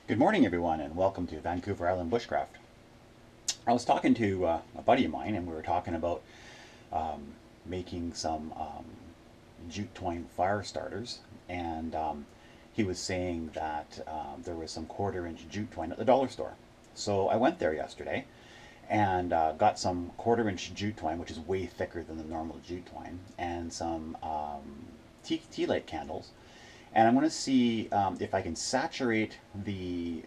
Good morning, everyone, and welcome to Vancouver Island Bushcraft. I was talking to a buddy of mine, and we were talking about making some jute twine fire starters, and he was saying that there was some quarter-inch jute twine at the dollar store. So I went there yesterday and got some quarter-inch jute twine, which is way thicker than the normal jute twine, and some tea light candles. And I'm going to see if I can saturate the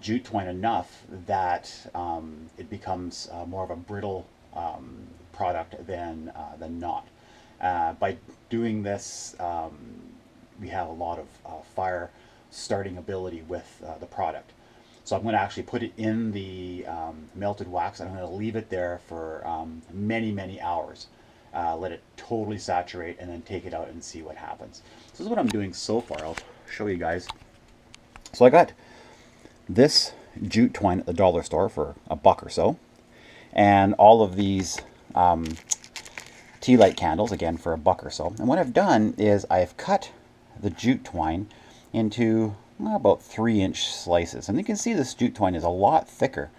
jute twine enough that it becomes more of a brittle product than not. By doing this, we have a lot of fire starting ability with the product. So I'm going to actually put it in the melted wax, and I'm going to leave it there for many hours. Let it totally saturate, and then take it out and see what happens. So this is what I'm doing so far. I'll show you guys. So I got this jute twine at the dollar store for $1 or so, and all of these tea light candles, again, for $1 or so. And what I've done is I've cut the jute twine into about 3-inch slices, and you can see this jute twine is a lot thicker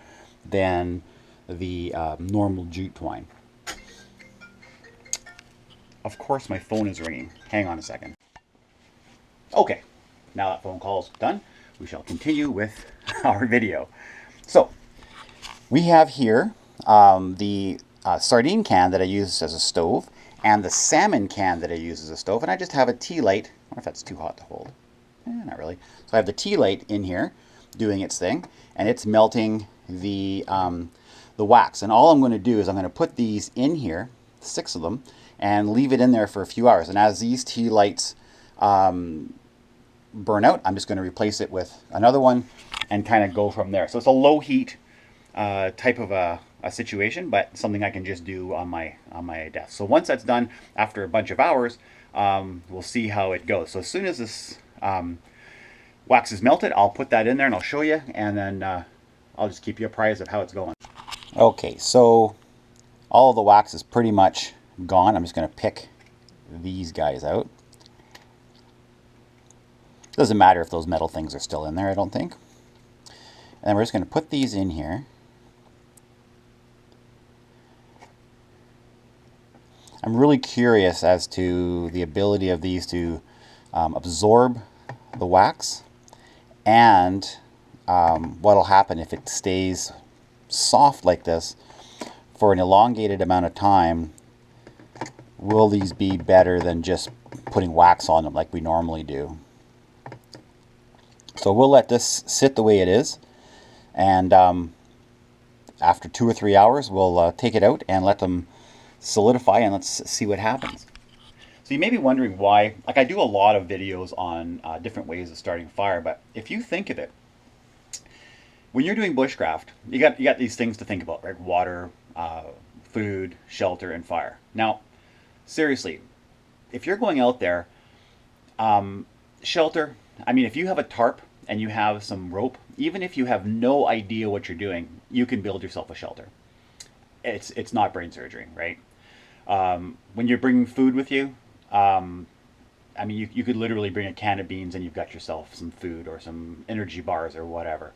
than the normal jute twine. Of course, my phone is ringing. Hang on a second. Okay, now that phone call is done, we shall continue with our video. So, we have here the sardine can that I use as a stove, and the salmon can that I use as a stove, and I just have a tea light. I wonder if that's too hot to hold. Not really. So I have the tea light in here doing its thing, and it's melting the wax. And all I'm going to do is I'm going to put these in here, 6 of them, and leave it in there for a few hours. And as these tea lights burn out, I'm just going to replace it with another one and kind of go from there. So it's a low heat type of a situation, but something I can just do on my desk. So once that's done, after a bunch of hours, we'll see how it goes. So as soon as this wax is melted, I'll put that in there and I'll show you, and then I'll just keep you apprised of how it's going. Okay, so all of the wax is pretty much gone. I'm just going to pick these guys out. Doesn't matter if those metal things are still in there, I don't think. And then we're just going to put these in here. I'm really curious as to the ability of these to absorb the wax, and what'll happen if it stays soft like this for an elongated amount of time. Will these be better than just putting wax on them like we normally do? So we'll let this sit the way it is, and after 2 or 3 hours we'll take it out and let them solidify, and let's see what happens. So you may be wondering why, like, I do a lot of videos on different ways of starting fire, but if you think of it, when you're doing bushcraft, you got these things to think about, right? Water, food, shelter, and fire. Now, seriously, if you're going out there, shelter, I mean, if you have a tarp and you have some rope, even if you have no idea what you're doing, you can build yourself a shelter. It's not brain surgery, right? When you're bringing food with you, I mean, you could literally bring a can of beans and you've got yourself some food or some energy bars or whatever.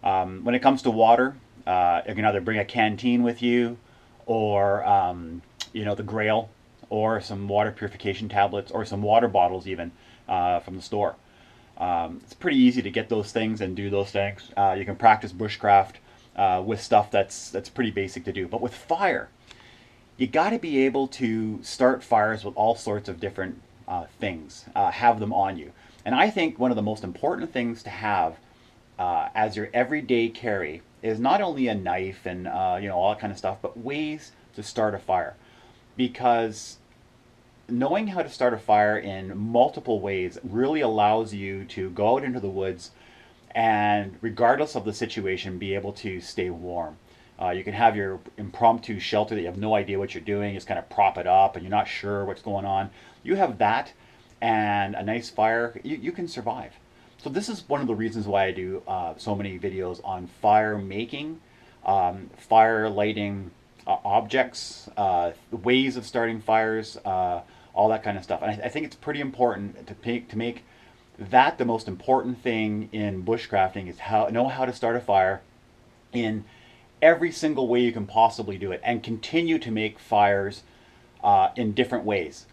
When it comes to water, you can either bring a canteen with you, or you know, the Grail, or some water purification tablets, or some water bottles even from the store. It's pretty easy to get those things and do those things. You can practice bushcraft with stuff that's pretty basic to do. But with fire, you got to be able to start fires with all sorts of different things, have them on you. And I think one of the most important things to have as your everyday carry is not only a knife and you know, all that kind of stuff, but ways to start a fire. Because knowing how to start a fire in multiple ways really allows you to go out into the woods and, regardless of the situation, be able to stay warm. You can have your impromptu shelter that you have no idea what you're doing, just kind of prop it up and you're not sure what's going on. You have that and a nice fire, you can survive. So this is one of the reasons why I do so many videos on fire making, fire lighting objects, ways of starting fires, all that kind of stuff. And I think it's pretty important to make the most important thing in bushcrafting is know how to start a fire in every single way you can possibly do it, and continue to make fires in different ways.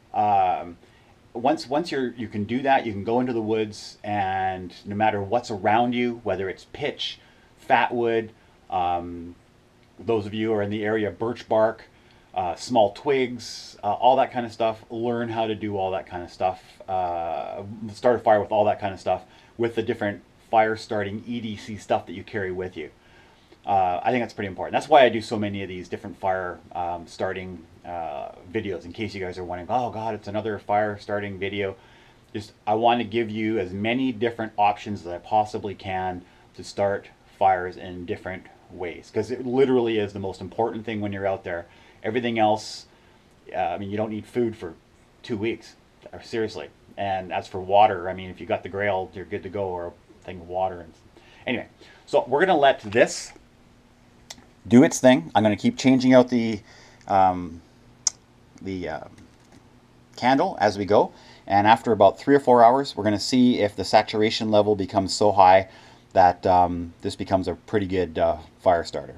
Once you can do that, you can go into the woods, and no matter what's around you, whether it's pitch, fat wood, those of you who are in the area, birch bark, small twigs, all that kind of stuff, learn how to do all that kind of stuff. Start a fire with all that kind of stuff, with the different fire starting EDC stuff that you carry with you. I think that's pretty important. That's why I do so many of these different fire starting videos, in case you guys are wondering, oh God, it's another fire starting video. I want to give you as many different options as I possibly can to start fires in different ways, because it literally is the most important thing when you're out there. Everything else, I mean, you don't need food for 2 weeks, seriously. And as for water, I mean, if you got the Grail, you're good to go, or a thing of water. And anyway, so we're gonna let this do its thing. I'm gonna keep changing out the candle as we go, and after about 3 or 4 hours, we're gonna see if the saturation level becomes so high that this becomes a pretty good fire starter.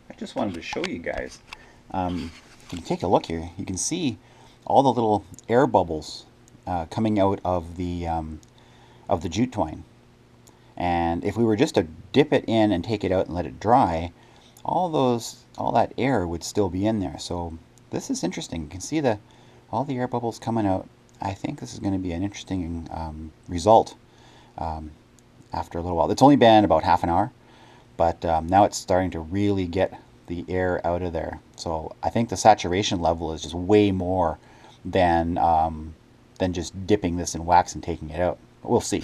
I just wanted to show you guys. If you take a look here, you can see all the little air bubbles coming out of the jute twine. And if we were just to dip it in and take it out and let it dry, all that air would still be in there. So this is interesting. You can see all the air bubbles coming out. I think this is going to be an interesting result after a little while. It's only been about half an hour, but now it's starting to really get the air out of there. So I think the saturation level is just way more than just dipping this in wax and taking it out. But we'll see.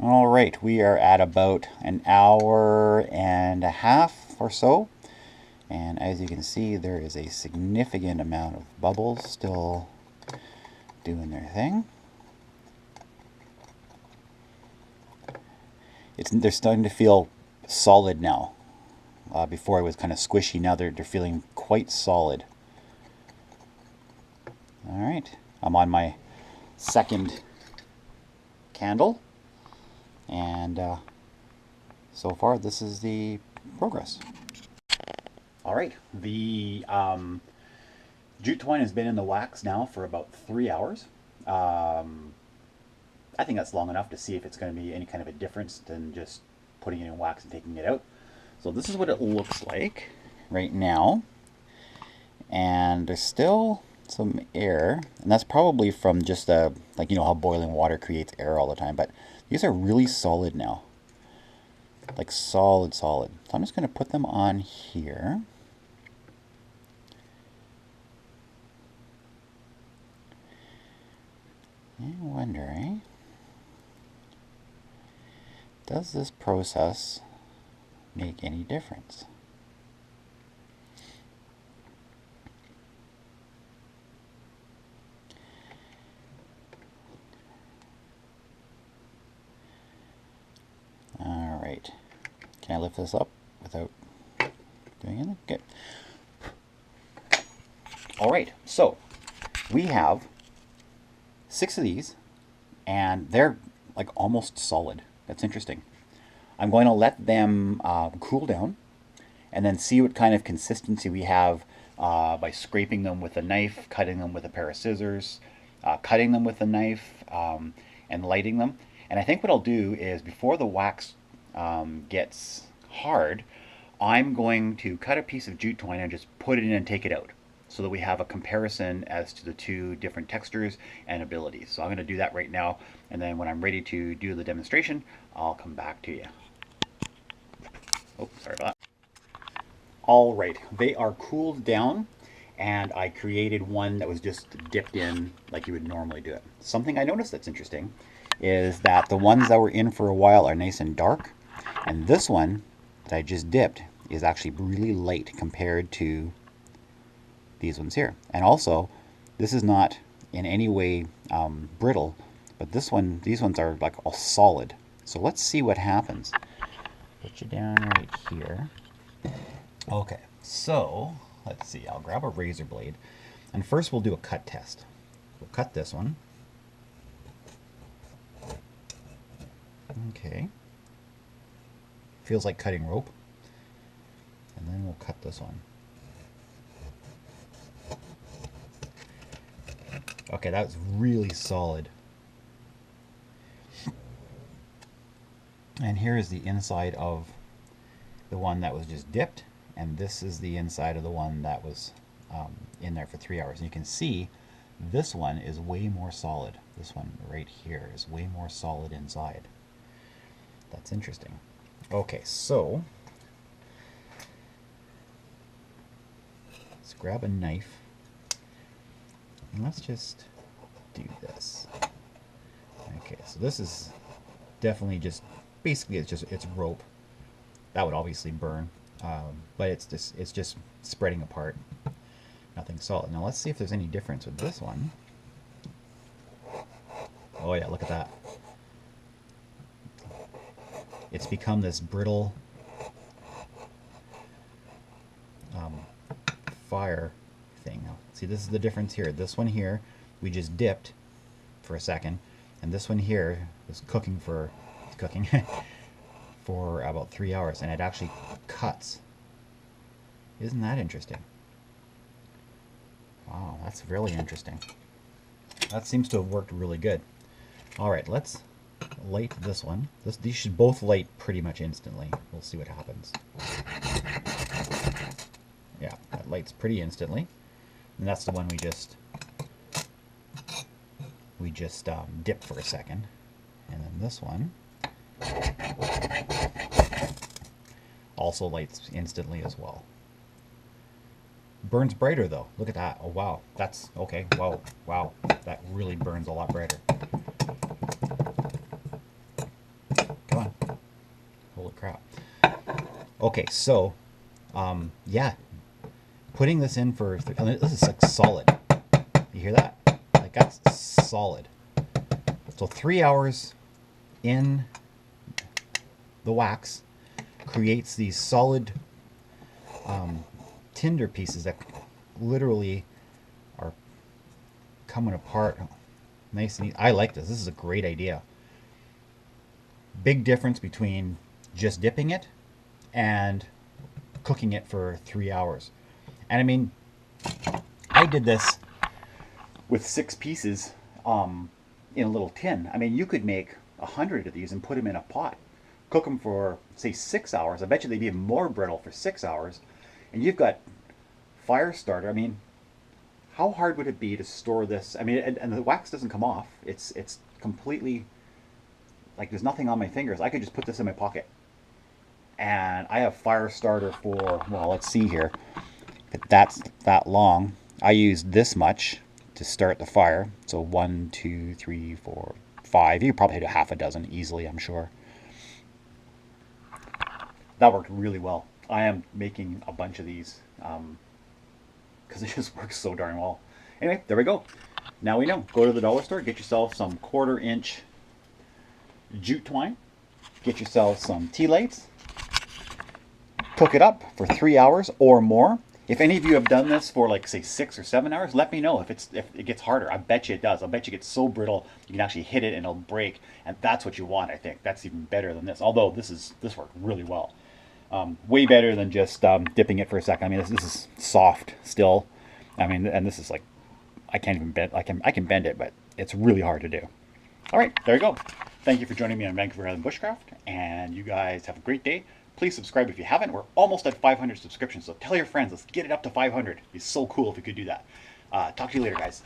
All right, we are at about an hour and a half or so, and as you can see, there is a significant amount of bubbles still doing their thing. They're starting to feel solid now. Before it was kind of squishy. Now they're feeling quite solid. All right, I'm on my second candle, and so far this is the progress. All right, the jute twine has been in the wax now for about 3 hours. I think that's long enough to see if it's going to be any kind of a difference than just putting it in wax and taking it out. So this is what it looks like right now, and there's still some air, and that's probably from just like, you know how boiling water creates air all the time, but these are really solid now, like solid. So I'm just going to put them on here. I'm wondering, does this process make any difference? All right, can I lift this up without doing anything? Okay. All right, so we have 6 of these, and they're like almost solid. That's interesting. I'm going to let them cool down, and then see what kind of consistency we have by scraping them with a knife, cutting them with a pair of scissors, cutting them with a knife, and lighting them. And I think what I'll do is, before the wax gets hard, I'm going to cut a piece of jute twine and just put it in and take it out, so that we have a comparison as to the two different textures and abilities. So I'm going to do that right now, and then when I'm ready to do the demonstration, I'll come back to you. Oh, sorry about that. All right, they are cooled down, and I created one that was just dipped in like you would normally do it. Something I noticed that's interesting is that the ones that were in for a while are nice and dark, and this one that I just dipped is actually really light compared to these ones here. And also, this is not in any way brittle, but these ones are like all solid. So let's see what happens. Put you down right here. Okay, so let's see. I'll grab a razor blade, and first we'll do a cut test. We'll cut this one. Okay. Feels like cutting rope. And then we'll cut this one. Okay, that's really solid. And here is the inside of the one that was just dipped, and this is the inside of the one that was in there for 3 hours. And you can see this one is way more solid. This one right here is way more solid inside. That's interesting. Okay, so let's grab a knife and let's just do this. Okay, so this is definitely just, basically it's rope. That would obviously burn, but it's just spreading apart. Nothing solid. Now let's see if there's any difference with this one. Oh yeah, look at that. It's become this brittle fire thing. Now, see, this is the difference here. This one here, we just dipped for a second, and this one here is cooking for for about 3 hours, and it actually cuts. Isn't that interesting? Wow, that's really interesting. That seems to have worked really good. All right, let's light this one. These should both light pretty much instantly. We'll see what happens. Yeah, that lights pretty instantly. And that's the one we just dipped for a second. And then this one also lights instantly as well. Burns brighter though. Look at that. Oh wow. That's okay. Whoa. Wow. That really burns a lot brighter. Come on. Holy crap. Okay, so yeah. Putting this in for this is like solid. You hear that? Like that's solid. So 3 hours in the wax creates these solid tinder pieces that literally are coming apart nice and easy. I like this. This is a great idea. Big difference between just dipping it and cooking it for 3 hours. And I mean, I did this with 6 pieces in a little tin. I mean, you could make 100 of these and put them in a pot. Cook them for, say, 6 hours. I bet you they'd be more brittle for 6 hours. And you've got fire starter. I mean, how hard would it be to store this? I mean, and the wax doesn't come off. It's completely, like there's nothing on my fingers. I could just put this in my pocket. And I have fire starter for, well, let's see here. If that's that long. I used this much to start the fire. So 1, 2, 3, 4, 5. You could probably hit a half a dozen easily, I'm sure. That worked really well. I am making a bunch of these because it just works so darn well. Anyway, there we go. Now we know. Go to the dollar store, get yourself some 1/4 inch jute twine, get yourself some tea lights, cook it up for 3 hours or more. If any of you have done this for like say 6 or 7 hours, let me know if it gets harder. I bet you it does. I bet you it gets so brittle you can actually hit it and it'll break, and that's what you want. I think that's even better than this. Although this worked really well. Way better than just dipping it for a second. I mean, this is soft still. I mean, and this is like, I can't even bend. I can bend it, but it's really hard to do. All right, there you go. Thank you for joining me on Vancouver Island Bushcraft, and you guys have a great day. Please subscribe if you haven't. We're almost at 500 subscriptions, so tell your friends. Let's get it up to 500. It'd be so cool if we could do that. Talk to you later, guys.